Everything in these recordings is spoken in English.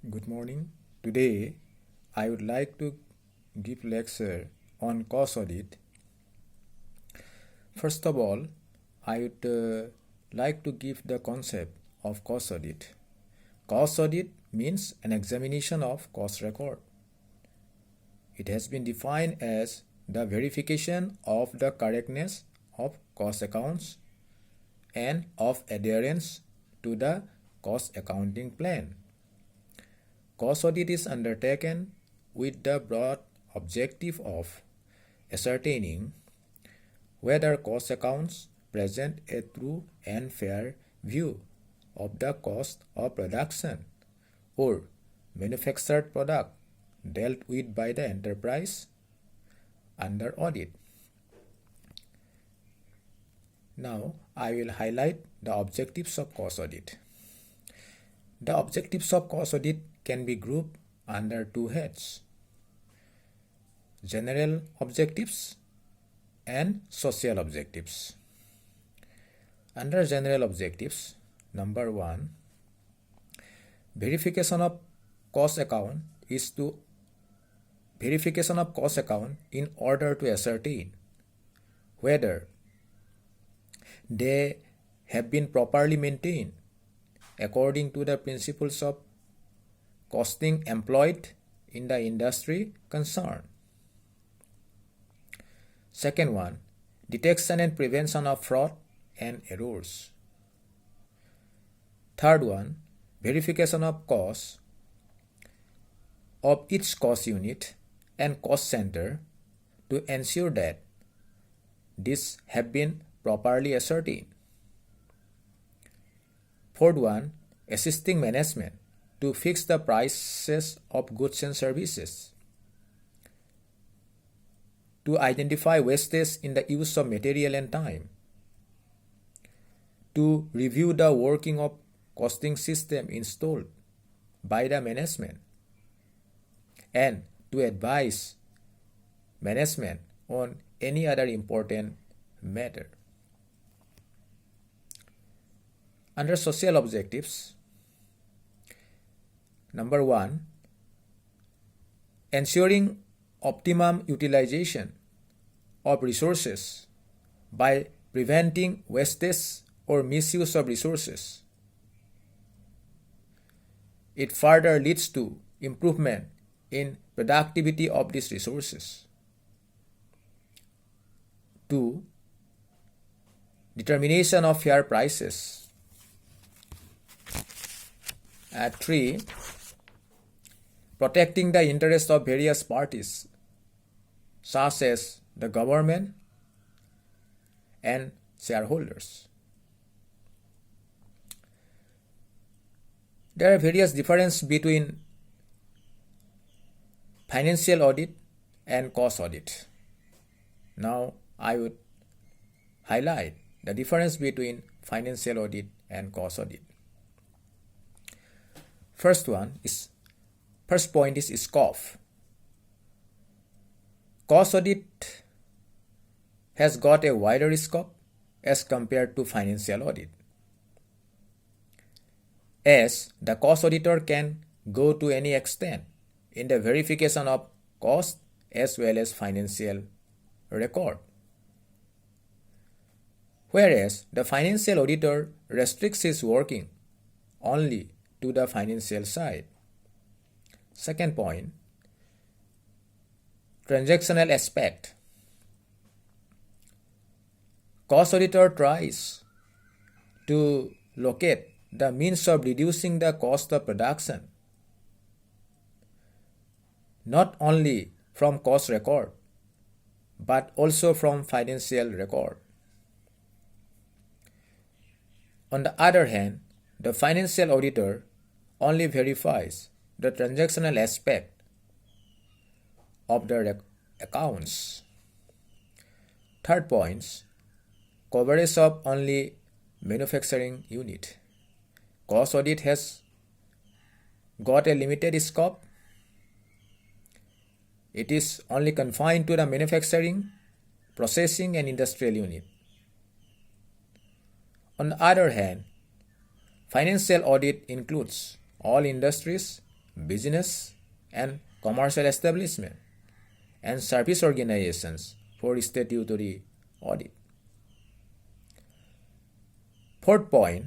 Good morning. Today, I would like to give lecture on cost audit. First of all, I would like to give the concept of cost audit. Cost audit means an examination of cost record. It has been defined as the verification of the correctness of cost accounts and of adherence to the cost accounting plan. Cost audit is undertaken with the broad objective of ascertaining whether cost accounts present a true and fair view of the cost of production or manufactured product dealt with by the enterprise under audit. Now, I will highlight the objectives of cost audit. The objectives of cost audit can be grouped under two heads: general objectives and social objectives. Under general objectives, number 1, verification of cost account in order to ascertain whether they have been properly maintained according to the principles of costing employed in the industry concerned. Second one, detection and prevention of fraud and errors. Third one, verification of costs of each cost unit and cost center to ensure that these have been properly ascertained. Fourth one, assisting management to fix the prices of goods and services, to identify wastage in the use of material and time, to review the working of costing system installed by the management, and to advise management on any other important matter. Under social objectives, number 1, ensuring optimum utilization of resources by preventing wastage or misuse of resources. It further leads to improvement in productivity of these resources. 2, determination of fair prices. 3, protecting the interests of various parties, such as the government and shareholders. There are various differences between financial audit and cost audit. Now, I would highlight the difference between financial audit and cost audit. First point is scope. Cost audit has got a wider scope as compared to financial audit, as the cost auditor can go to any extent in the verification of cost as well as financial record, whereas the financial auditor restricts his working only to the financial side. Second point, transactional aspect. Cost auditor tries to locate the means of reducing the cost of production, not only from cost record, but also from financial record. On the other hand, the financial auditor only verifies the transactional aspect of the accounts. Third point, coverage of only manufacturing unit. Cost audit has got a limited scope. It is only confined to the manufacturing, processing and industrial unit. On the other hand, financial audit includes all industries business and commercial establishment and service organizations for statutory audit. Fourth point,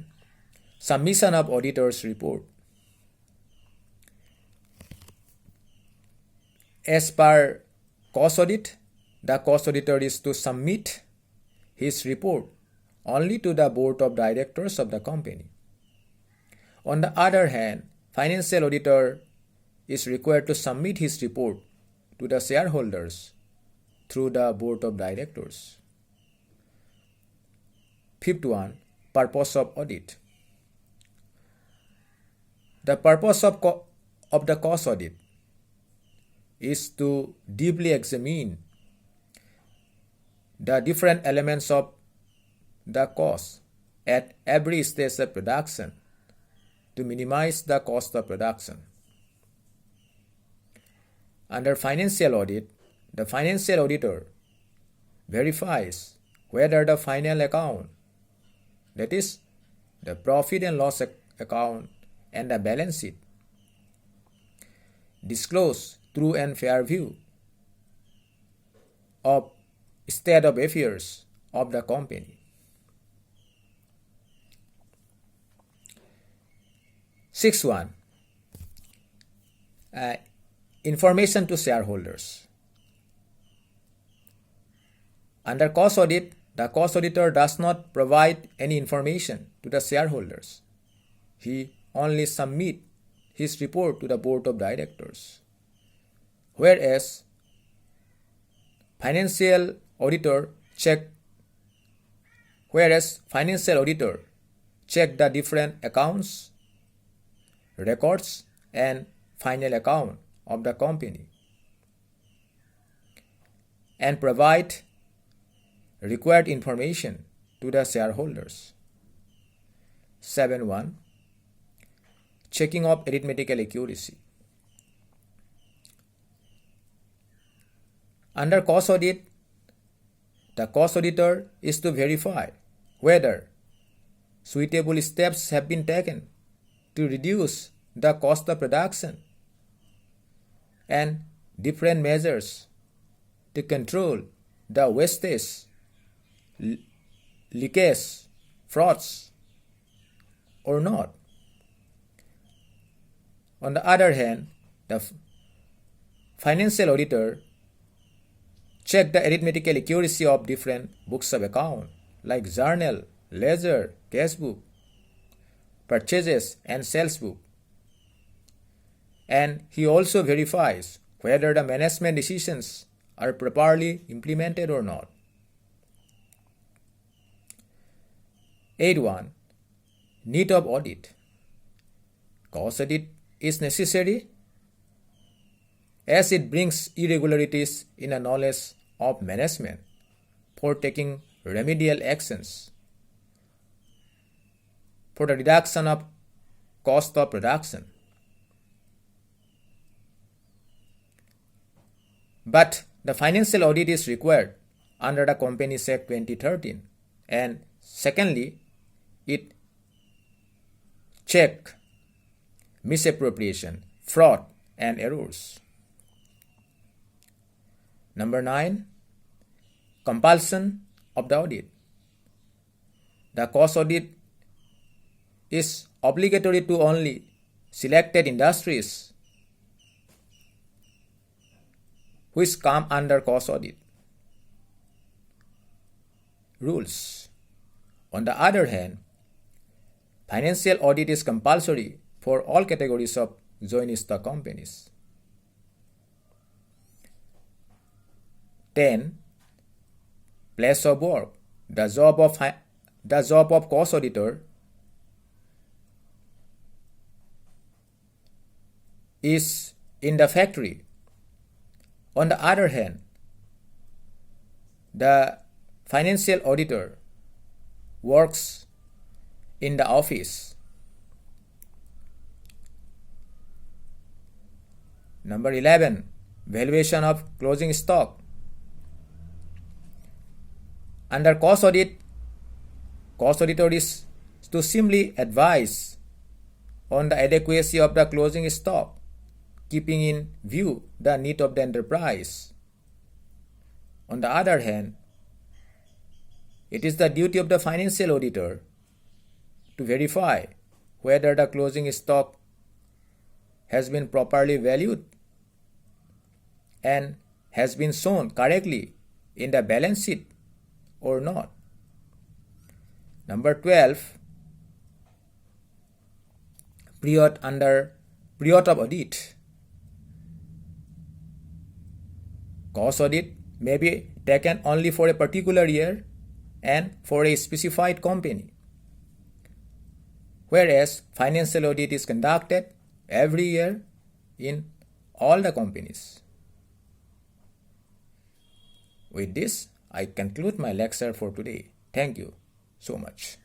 submission of auditor's report. As per cost audit, the cost auditor is to submit his report only to the board of directors of the company. On the other hand, financial auditor is required to submit his report to the shareholders through the board of directors. Fifth one, purpose of audit. The purpose of the cost audit is to deeply examine the different elements of the cost at every stage of production to minimize the cost of production. Under financial audit, the financial auditor verifies whether the final account, that is, the profit and loss account and the balance sheet, disclose true and fair view of state of affairs of the company. Sixth one, information to shareholders. Under cost audit, the cost auditor does not provide any information to the shareholders. He only submits his report to the board of directors. Whereas financial auditor check the different accounts, records and final account of the company and provide required information to the shareholders. 7.1 Checking of arithmetical accuracy. Under cost audit, the cost auditor is to verify whether suitable steps have been taken to reduce the cost of production and different measures to control the wastage, leakage, frauds, or not. On the other hand, the financial auditor check the arithmetical accuracy of different books of account like journal, ledger, cash book, purchases and sales book. And he also verifies whether the management decisions are properly implemented or not. 8.1 Need of audit. Cost audit is necessary as it brings irregularities in the knowledge of management for taking remedial actions for the reduction of cost of production. But the financial audit is required under the Companies Act 2013, and secondly, it check misappropriation, fraud and errors. Number 9, compulsion of the audit. The cost audit is obligatory to only selected industries which come under cost audit rules. On the other hand, financial audit is compulsory for all categories of joint stock companies. 10. Place of work. The job of cost auditor is in the factory. On the other hand, the financial auditor works in the office. Number 11, valuation of closing stock. Under cost audit, cost auditor is to simply advise on the adequacy of the closing stock keeping in view the need of the enterprise. On the other hand, it is the duty of the financial auditor to verify whether the closing stock has been properly valued and has been shown correctly in the balance sheet or not. Number 12, period of audit. Cost audit may be taken only for a particular year and for a specified company, whereas financial audit is conducted every year in all the companies. With this, I conclude my lecture for today. Thank you so much.